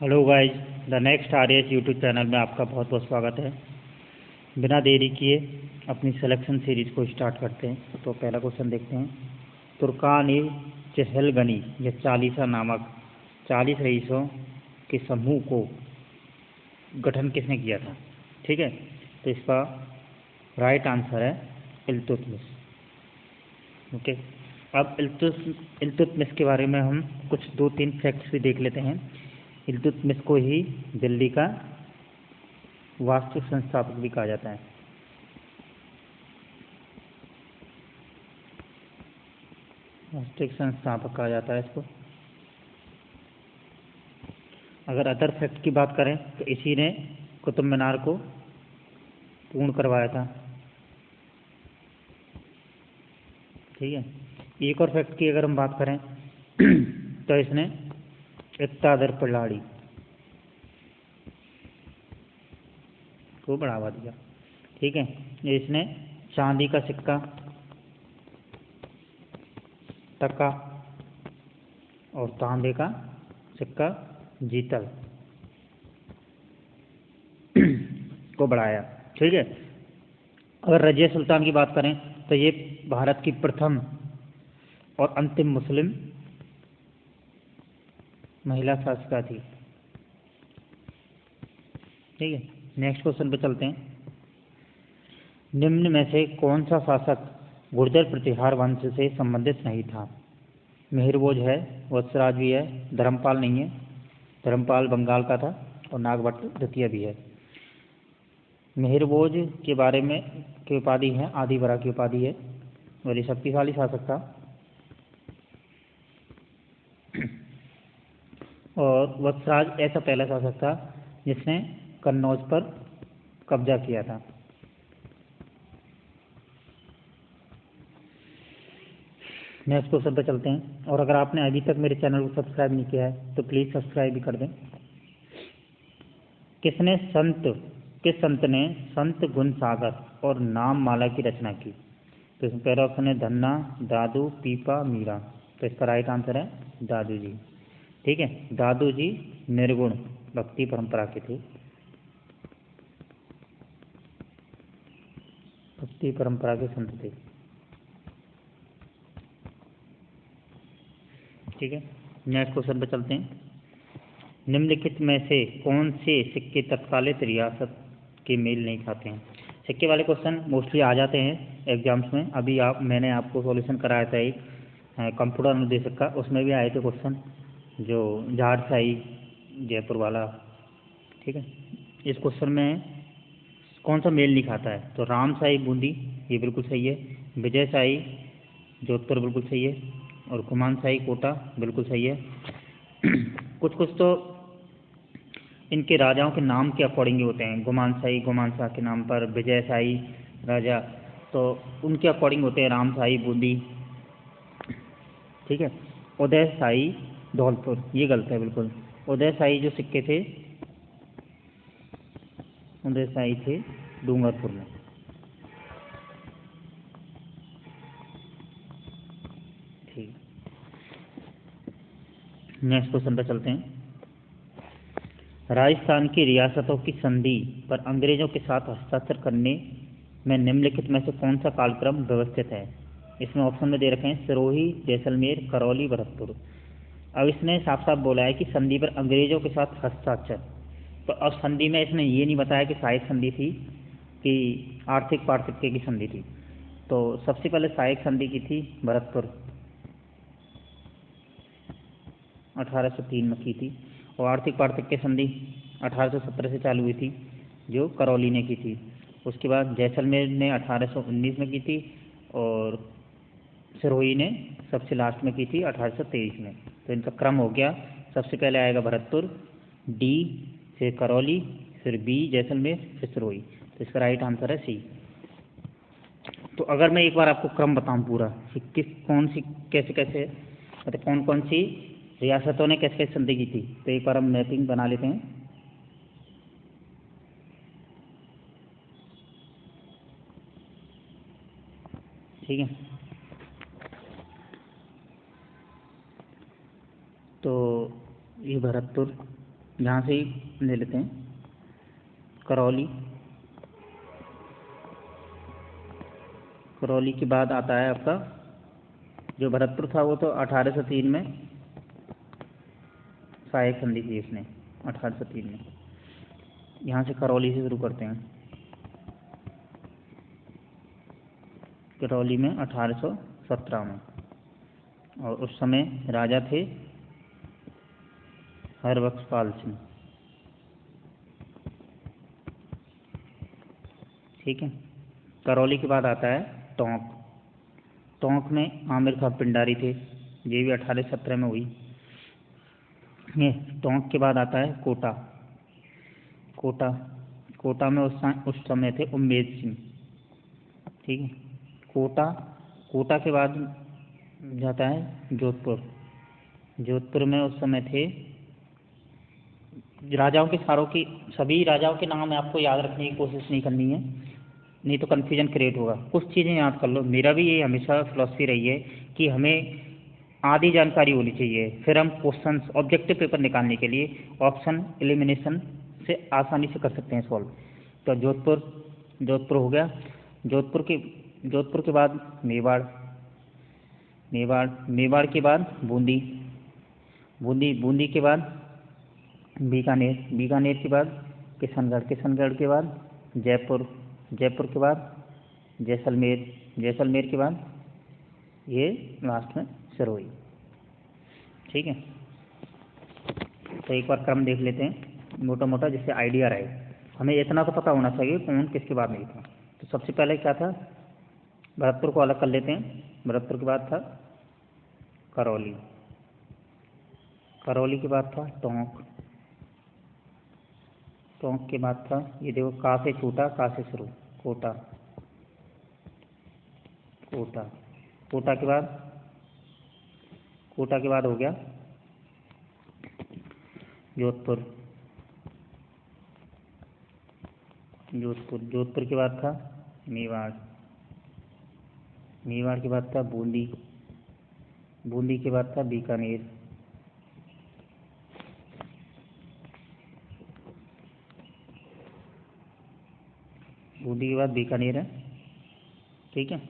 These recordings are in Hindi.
Hello guys, the next RS YouTube channel में आपका बहुत बहुत स्वागत है। बिना देरी किए अपनी सिलेक्शन सीरीज़ को स्टार्ट करते हैं। तो पहला क्वेश्चन देखते हैं। तुर्कान-ए चहलगनी या चालीसा नामक 40 रईसों के समूह को गठन किसने किया था? ठीक है, तो इसका राइट आंसर है इल्तुतमिश। ओके, अब इल्तुतमिश के बारे में हम कुछ 2-3 फैक्ट्स भी देख लेते हैं। इल्तुतमिश को ही दिल्ली का वास्तु संस्थापक भी कहा जाता है। वास्तविक संस्थापक कहा जाता है इसको। अगर अदर फैक्ट की बात करें तो इसी ने कुतुब मीनार को पूर्ण करवाया था। ठीक है, एक और फैक्ट की अगर हम बात करें तो इसने इक्तादर पलाड़ी को बढ़ावा दिया। ठीक है, इसने चांदी का सिक्का, टका और तांबे का सिक्का जीतल को बढ़ाया। ठीक है, अगर रजिया सुल्तान की बात करें तो ये भारत की प्रथम और अंतिम मुस्लिम महिला शासिका थी। ठीक है, नेक्स्ट क्वेश्चन पे चलते हैं। निम्न में से कौन सा शासक गुर्जर प्रतिहार वंश से संबंधित नहीं था? मिहिरभोज है, वत्सराज भी है, धर्मपाल नहीं है, धर्मपाल बंगाल का था और नागभट्ट द्वितीय भी है। मिहिरभोज के बारे में की उपाधि है आदिबरा की उपाधि है और ये शक्तिशाली शासक था। और वत्सराज ऐसा पहला शासक था जिसने कन्नौज पर कब्जा किया था। नेक्स्ट क्वेश्चन पर चलते हैं। और अगर आपने अभी तक मेरे चैनल को सब्सक्राइब नहीं किया है तो प्लीज़ सब्सक्राइब भी कर दें। किस संत ने संत गुण सागर और नाम माला की रचना की? तो इसमें पहला ऑप्शन है धन्ना, दादू, पीपा, मीरा। तो इसका राइट आंसर है दादू जी। ठीक है, दादू जी निर्गुण भक्ति परंपरा के थे। भक्ति परंपरा के संत थे। ठीक है, नेक्स्ट क्वेश्चन पर चलते हैं। निम्नलिखित में से कौन से सिक्के तत्कालित रियासत के मेल नहीं खाते हैं? सिक्के वाले क्वेश्चन मोस्टली आ जाते हैं एग्जाम्स में। अभी मैंने आपको सॉल्यूशन कराया था एक कंप्यूटर अनुदेशक का, उसमें भी आए थे क्वेश्चन, जो झारसाई जयपुर वाला। ठीक है, इस क्वेश्चन में कौन सा मेल नहीं खाता है? तो रामसाई बूंदी, ये बिल्कुल सही है। विजय साई जोधपुर बिल्कुल सही है और कुमान साई कोटा बिल्कुल सही है। कुछ कुछ तो इनके राजाओं के नाम के अकॉर्डिंग ही होते हैं। गुमान शाह के नाम पर, विजय साई राजा तो उनके अकॉर्डिंग होते हैं। राम साई बूंदी। ठीक है, उदय साई धौलपुर, ये गलत है बिल्कुल। उदय साई जो सिक्के थे, उदय साई थे डूंगरपुर में। ठीक, नेक्स्ट क्वेश्चन पर चलते हैं। राजस्थान की रियासतों की संधि पर अंग्रेजों के साथ हस्ताक्षर करने में निम्नलिखित में से कौन सा कालक्रम व्यवस्थित है? इसमें ऑप्शन में दे रखे हैं सिरोही, जैसलमेर, करौली, भरतपुर। अब इसने साफ साफ बोला है कि संधि पर अंग्रेजों के साथ हस्ताक्षर। तो अब संधि में इसने ये नहीं बताया कि सहायक संधि थी कि आर्थिक पार्थिक्य की संधि थी। तो सबसे पहले सहायक संधि की थी भरतपुर, 1803 में की थी। और आर्थिक पार्थिक्य संधि 1817 से चालू हुई थी, जो करौली ने की थी। उसके बाद जैसलमेर ने 1819 में की थी और सिरोही ने सबसे लास्ट में की थी 1823 में। तो इनका क्रम हो गया, सबसे पहले आएगा भरतपुर, डी, फिर करौली, फिर बी जैसलमेर, फिर सिरोही। तो इसका राइट आंसर है सी। तो अगर मैं एक बार आपको क्रम बताऊं पूरा कि किस कौन सी कैसे कैसे मतलब कौन कौन सी रियासतों ने कैसे कैसे संधि की थी, तो एक बार हम मैपिंग बना लेते हैं। ठीक है, तो ये भरतपुर, यहाँ से ही ले लेते हैं। करौली के बाद आता है आपका जो भरतपुर था, वो तो 1803 में सहायक संधि की इसने 1803 में। यहाँ से करौली से शुरू करते हैं। करौली में 1817 में, और उस समय राजा थे हरबख्शपाल सिंह। ठीक है। करौली के बाद आता है टोंक में आमिर खां पिंडारी थे, ये भी 1817 में हुई। ये टोंक के बाद आता है कोटा में उस समय थे उम्मेद सिंह। ठीक है। कोटा के बाद जाता है जोधपुर में उस समय थे सभी राजाओं के नाम आपको याद रखने की कोशिश नहीं करनी है, नहीं तो कन्फ्यूजन क्रिएट होगा। कुछ चीज़ें याद कर लो। मेरा भी ये हमेशा फिलॉसफी रही है कि हमें आधी जानकारी होनी चाहिए, फिर हम क्वेश्चंस ऑब्जेक्टिव पेपर निकालने के लिए ऑप्शन एलिमिनेशन से आसानी से कर सकते हैं सॉल्व। तो जोधपुर हो गया। जोधपुर के बाद मेवाड़ के बाद बूंदी के बाद बीकानेर के बाद किशनगढ़ के बाद जयपुर के बाद जैसलमेर के बाद ये लास्ट में सिरोही। ठीक है। तो एक बार क्रम देख लेते हैं मोटा जिससे आइडिया रहे। हमें इतना तो पता होना चाहिए कौन किसके बाद नहीं था। तो सबसे पहले क्या था, भरतपुर को अलग कर लेते हैं। भरतपुर के बाद था करौली के बाद था टोंक के बाद था, ये देखो का से छूटा का से शुरू, कोटा के बाद हो गया जोधपुर के बाद था मेवाड़ के बाद था बूंदी के बाद था बीकानेर, बूंदी के बाद बीकानेर है। ठीक है।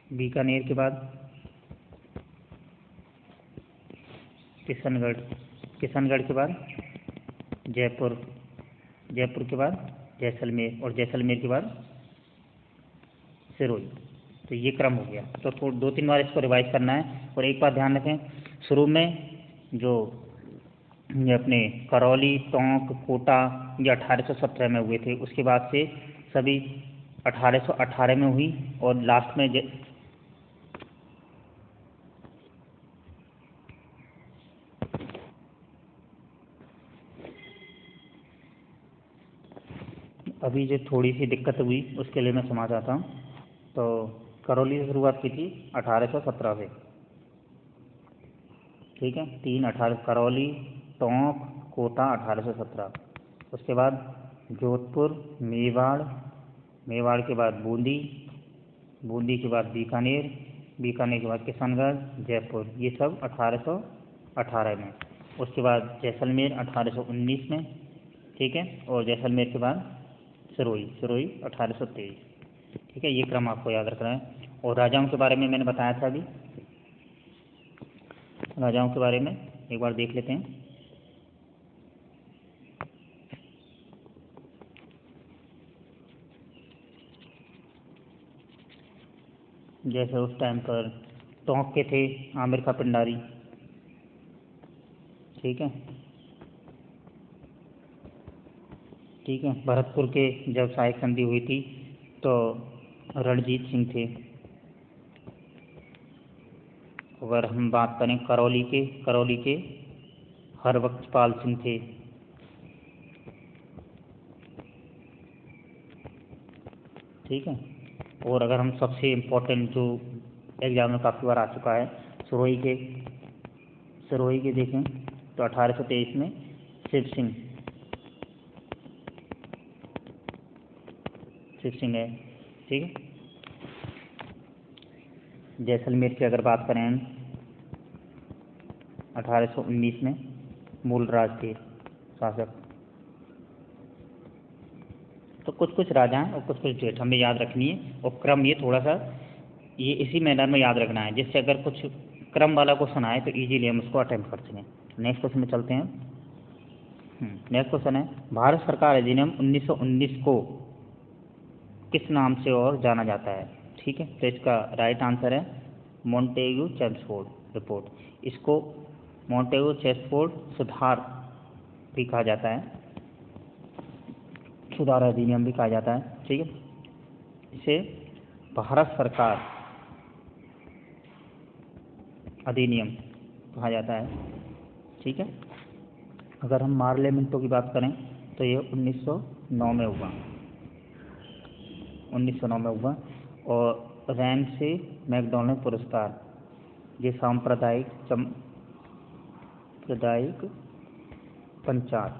बीकानेर के बाद किशनगढ़ के बाद जयपुर के बाद जैसलमेर, और जैसलमेर के बाद सिरोही। तो ये क्रम हो गया। तो 2-3 बार इसको रिवाइज करना है। और एक बात ध्यान रखें, शुरू में जो ये अपने करौली, टोंक, कोटा ये 1817 में हुए थे, उसके बाद से सभी 1818 में हुई, और लास्ट में अभी जो थोड़ी सी दिक्कत हुई उसके लिए मैं क्षमा चाहता हूँ। तो करौली से शुरुआत की थी 1817 से। ठीक है। 18 करौली, टोंक, कोटा 1817। उसके बाद जोधपुर, मेवाड़ के बाद बूंदी के बाद बीकानेर के बाद किशनगढ़, जयपुर, ये सब 1818 में। उसके बाद जैसलमेर 1819 में। ठीक है। और जैसलमेर के बाद सिरोही 1823। ठीक है। ये क्रम आपको याद रखना है। और राजाओं के बारे में मैंने बताया था अभी, राजाओं के बारे में एक बार देख लेते हैं। जैसे उस टाइम पर टोंक के थे आमिर खां पिंडारी। ठीक है। भरतपुर के जब सहायक संधि हुई थी तो रणजीत सिंह थे। अगर हम बात करें करौली के हरबख्शपाल सिंह थे। ठीक है। और अगर हम सबसे इम्पोर्टेंट जो एग्जाम में काफ़ी बार आ चुका है, सिरोही के देखें तो 1823 में शिव सिंह है। ठीक है। जैसलमेर की अगर बात करें हम, 1819 में मूल राज थे शासक। तो कुछ कुछ राजा हैं और कुछ कुछ डेट हमें याद रखनी है, और क्रम ये थोड़ा सा ये इसी मैनर में याद रखना है, जिससे अगर कुछ क्रम वाला क्वेश्चन आए तो इजीली हम उसको अटेम्प्ट कर सकें। नेक्स्ट क्वेश्चन में चलते हैं। नेक्स्ट क्वेश्चन है, भारत सरकार अधिनियम 1919 को किस नाम से और जाना जाता है? ठीक है, तो इसका राइट आंसर है मॉन्टेग्यू चेम्सफोर्ड रिपोर्ट। इसको मॉन्टेग्यू चेम्सफोर्ड सुधार भी कहा जाता है, सुधार अधिनियम भी कहा जाता है। ठीक है, इसे भारत सरकार अधिनियम कहा जाता है। ठीक है, अगर हम मार्ले मिंटो की बात करें तो ये 1909 में हुआ, 1909 में हुआ। और रैमसे मैकडॉनल्ड पुरस्कार ये सांप्रदायिक पंचायत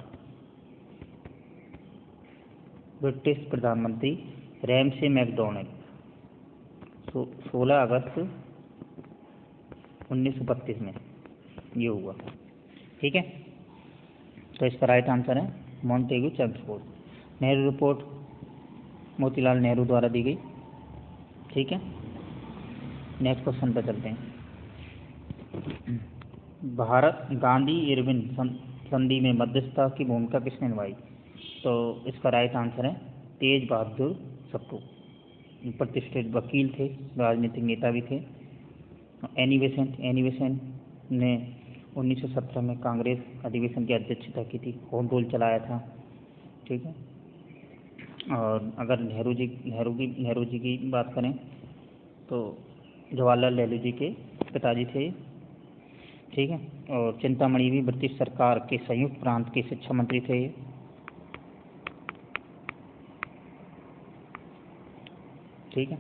ब्रिटिश प्रधानमंत्री रैमसे मैकडॉनल्ड 16 अगस्त 1932 में ये हुआ। ठीक है, तो इसका राइट आंसर है Montagu Chelmsford. Nehru report Motilal Nehru द्वारा दी गई। ठीक है, नेक्स्ट क्वेश्चन पर चलते हैं। भारत गांधी इरविन संधि में मध्यस्थता की भूमिका किसने निभाई? तो इसका राइट आंसर है तेज बहादुर सप्रू। प्रतिष्ठित वकील थे, राजनीतिक नेता भी थे। एनी बेसेंट ने 1917 में कांग्रेस अधिवेशन की अध्यक्षता की थी, होम रूल चलाया था। ठीक है, और अगर नेहरू जी की बात करें तो जवाहरलाल नेहरू जी के पिताजी थे। ठीक है, और चिंतामणि भी ब्रिटिश सरकार के संयुक्त प्रांत के शिक्षा मंत्री थे। ठीक है,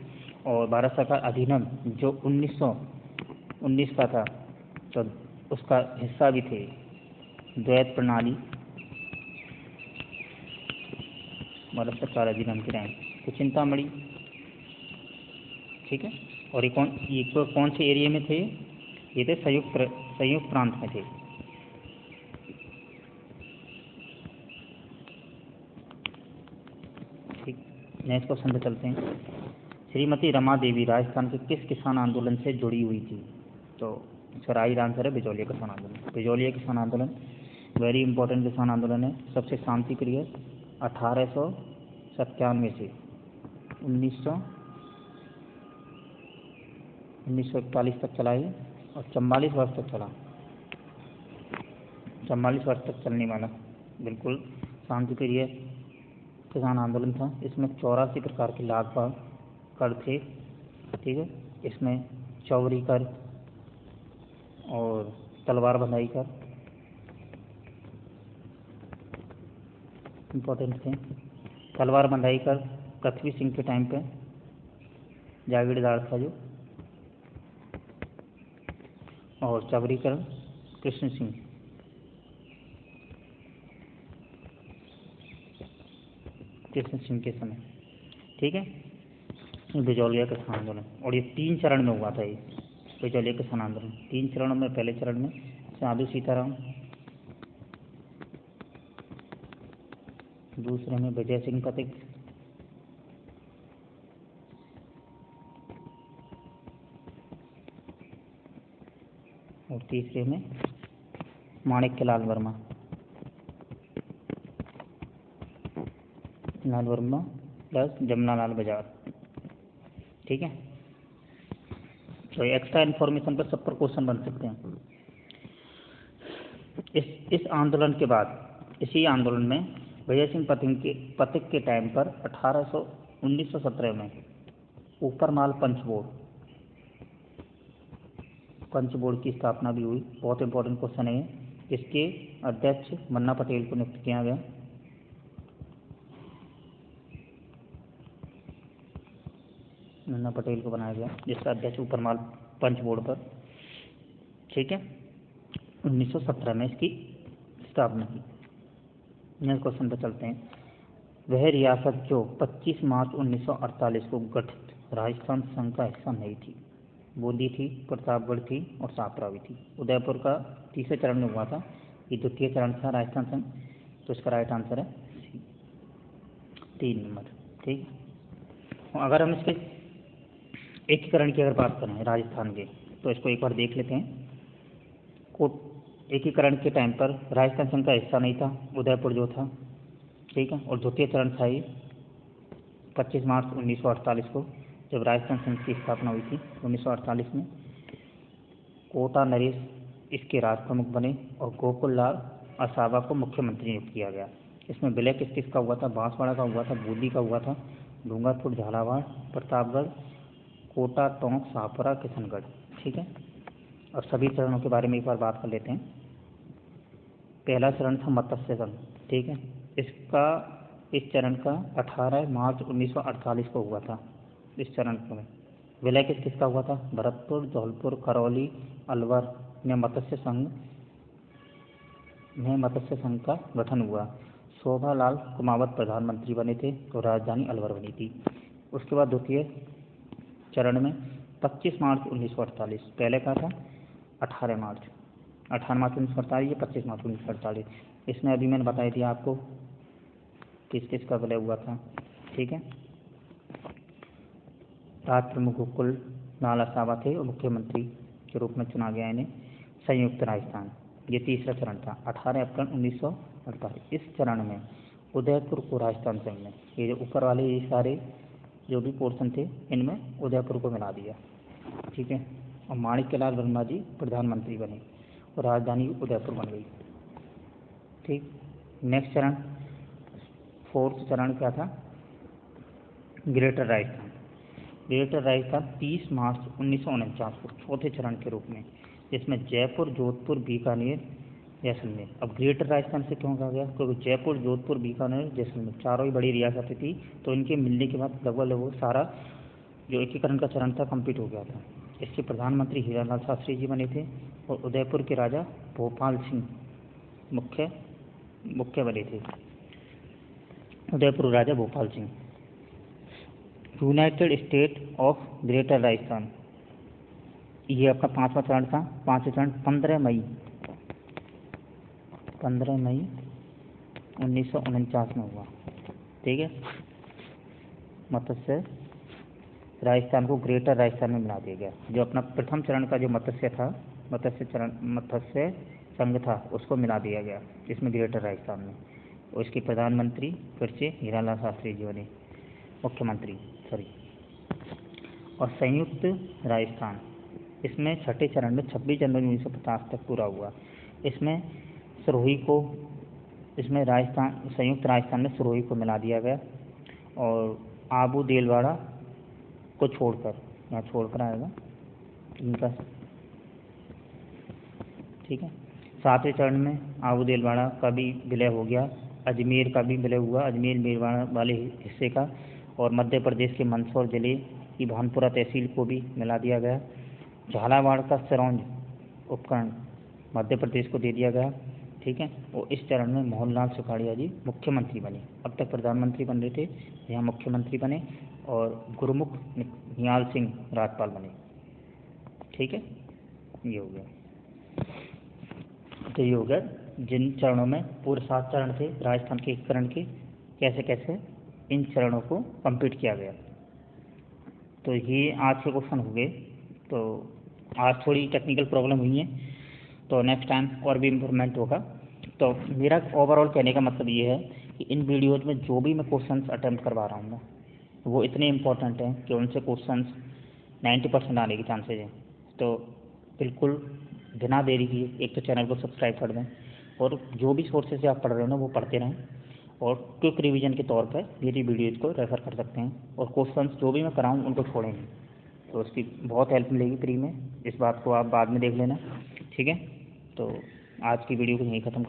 और भारत सरकार अधिनियम जो 1919 का था तो उसका हिस्सा भी थे द्वैत प्रणाली भारत सरकार अधिनियम के टाइम तो चिंतामणि। ठीक है, और ये कौन से एरिया में थे? ये थे संयुक्त प्रांत में थे। ठीक, नेक्स्ट क्वेश्चन पे चलते हैं। श्रीमती रमा देवी राजस्थान के किस किसान आंदोलन से जुड़ी हुई थी? तो इसका राइट आंसर है बिजौलिया किसान आंदोलन। बिजौलिया किसान आंदोलन वेरी इंपॉर्टेंट किसान आंदोलन है, सबसे शांति प्रिय। 1897 से 1941 तक चला है और 44 वर्ष तक चला। 44 वर्ष तक चलने वाला बिल्कुल शांति प्रिय किसान आंदोलन था। इसमें 84 प्रकार के लाभ कर थे। ठीक है, इसमें चौवरी कर और तलवार बंधाई कर इम्पोर्टेंट थे। तलवार बंधाई कर पृथ्वी सिंह के टाइम पे जागीरदार था जो, और चौवरी कर कृष्ण सिंह के समय। ठीक है, बिजौलिया किसान आंदोलन, और ये 3 चरण में हुआ था। ये बिजौलिया किसान आंदोलन 3 चरणों में, पहले चरण में साधु सीताराम, दूसरे में विजय सिंह पथिक, और तीसरे में माणिक्यलाल वर्मा प्लस जमनालाल बजाज। ठीक है, तो एक्स्ट्रा इन्फॉर्मेशन पर सब पर क्वेश्चन बन सकते हैं। इस आंदोलन के बाद, इसी आंदोलन में विजय सिंह पथिक के टाइम पर 1917 में ऊपरमाल पंच बोर्ड की स्थापना भी हुई। बहुत इंपॉर्टेंट क्वेश्चन है, इसके अध्यक्ष मन्ना पटेल को नियुक्त किया गया। मन्ना पटेल को बनाया गया जिसका अध्यक्ष ऊपरमाल पंच बोर्ड पर। ठीक है, 1917 में इसकी स्थापना की। नेक्स्ट क्वेश्चन पर चलते हैं। वह रियासत जो 25 मार्च 1948 को गठित राजस्थान संघ का हिस्सा नहीं थी? बूंदी थी, प्रतापगढ़ थी और शाहपुरा भी थी। उदयपुर का तीसरे चरण में हुआ था, ये द्वितीय चरण था राजस्थान संघ, तो इसका राइट आंसर है सी, 3 नंबर। ठीक, अगर हम इसके एकीकरण की अगर बात करें राजस्थान के, तो इसको एक बार देख लेते हैं। एकीकरण के टाइम पर राजस्थान संघ का हिस्सा नहीं था उदयपुर जो था, ठीक है, और द्वितीय चरण था ये 25 मार्च 1948 को, जब राजस्थान संघ की स्थापना हुई थी 1948 में। कोटा नरेश इसके राज प्रमुख बने और गोकुल लाल असावा को मुख्यमंत्री नियुक्त किया गया। इसमें विलय किस किस का हुआ था? बांसवाड़ा का हुआ था, बूंदी का हुआ था, डूंगरपुर, झालावाड़, प्रतापगढ़, कोटा, टोंक, शाहपुरा, किशनगढ़। ठीक है, और सभी चरणों के बारे में एक बार बात कर लेते हैं। पहला चरण था मत्स्य संघ, ठीक है, इस चरण का 18 मार्च 1948 को हुआ था। इस चरण में विलय किस किस का हुआ था? भरतपुर, धौलपुर, करौली, अलवर में मत्स्य संघ का गठन हुआ। शोभालाल कुमावत प्रधानमंत्री बने थे, तो राजधानी अलवर बनी थी। उसके बाद द्वितीय चरण में 25 मार्च 1948, पहले का था 18 मार्च 1948, ये 25 मार्च 1948। इसमें अभी मैंने बताई थी आपको किस किस का विलय हुआ था। ठीक है, राज प्रमुख गोकुल लाल असावा थे और मुख्यमंत्री के रूप में चुना गया इन्हें। संयुक्त राजस्थान, ये तीसरा चरण था 18 अप्रैल 1948। इस चरण में उदयपुर को राजस्थान संघ में, ये जो ऊपर वाले ये सारे जो भी पोर्शन थे इनमें उदयपुर को मिला दिया। ठीक है, और माणिक्यलाल वर्मा जी प्रधानमंत्री बने और राजधानी उदयपुर बन गई। ठीक, नेक्स्ट चरण, फोर्थ चरण क्या था? ग्रेटर राजस्थान। ग्रेटर राजस्थान 30 मार्च 1949 को चौथे चरण के रूप में, जिसमें जयपुर, जोधपुर, बीकानेर, जैसलमेर। अब ग्रेटर राजस्थान से क्यों कहा गया? क्योंकि जयपुर, जोधपुर, बीकानेर, जैसलमेर चारों ही बड़ी रियासतें थी, तो इनके मिलने के बाद लगभग सारा जो एकीकरण का चरण था कंप्लीट हो गया था। इसके प्रधानमंत्री हीरालाल शास्त्री जी बने थे और उदयपुर के राजा भोपाल सिंह मुख्य बने थे। उदयपुर राजा Bhopal Singh. United State of Greater Rajasthan, ये अपना 5वां चरण था। 5वां चरण 15 मई 1949 में हुआ। ठीक है, मत्स्य राजस्थान को ग्रेटर राजस्थान में मिला दिया गया। जो अपना प्रथम चरण का जो मत्स्य संघ था उसको मिला दिया गया इसमें ग्रेटर राजस्थान में। और इसके प्रधानमंत्री फिर से हीरालाल शास्त्री जी बने मुख्यमंत्री, और संयुक्त राजस्थान, इसमें छठे चरण में 26 जनवरी 1950 तक पूरा हुआ। इसमें संयुक्त राजस्थान में सिरोही को मिला दिया गया और आबू देलवाड़ा को छोड़कर आएगा इनका। ठीक है, 7वें चरण में आबू देलवाड़ा का भी विलय हो गया, अजमेर का भी विलय हुआ, अजमेर मेरवाड़ा वाले हिस्से का, और मध्य प्रदेश के मंदसौर जिले की भानपुरा तहसील को भी मिला दिया गया। झालावाड़ का सिरौंज उपखंड मध्य प्रदेश को दे दिया गया। ठीक है, और इस चरण में मोहनलाल सुखाड़िया जी मुख्यमंत्री बने। अब तक प्रधानमंत्री बन रहे थे, यहाँ मुख्यमंत्री बने, और गुरमुख निहाल सिंह राज्यपाल बने। ठीक है, ये हो गया। तो ये हो गया जिन चरणों में पूरे 7 चरण थे राजस्थान के एकीकरण के, कैसे कैसे इन चरणों को कंप्लीट किया गया। तो ये आज के क्वेश्चन हो गए। तो आज थोड़ी टेक्निकल प्रॉब्लम हुई है, तो नेक्स्ट टाइम और भी इम्प्रूवमेंट होगा। तो मेरा ओवरऑल कहने का मतलब ये है कि इन वीडियोज़ में जो भी मैं क्वेश्चंस अटेम्प्ट करवा रहा हूँ वो इतने इम्पोर्टेंट हैं कि उनसे क्वेश्चंस 90% आने के चांसेज हैं। तो बिल्कुल बिना देरी किए एक तो चैनल को सब्सक्राइब कर दें, और जो भी सोर्सेज से आप पढ़ रहे हो ना वो पढ़ते रहें, और क्विक रिवीजन के तौर पर मेरी वीडियोज़ को रेफ़र कर सकते हैं, और क्वेश्चंस जो भी मैं कराऊँ उनको छोड़ें नहीं, तो उसकी बहुत हेल्प मिलेगी फ्री में। इस बात को आप बाद में देख लेना। ठीक है, तो आज की वीडियो को यहीं ख़त्म कर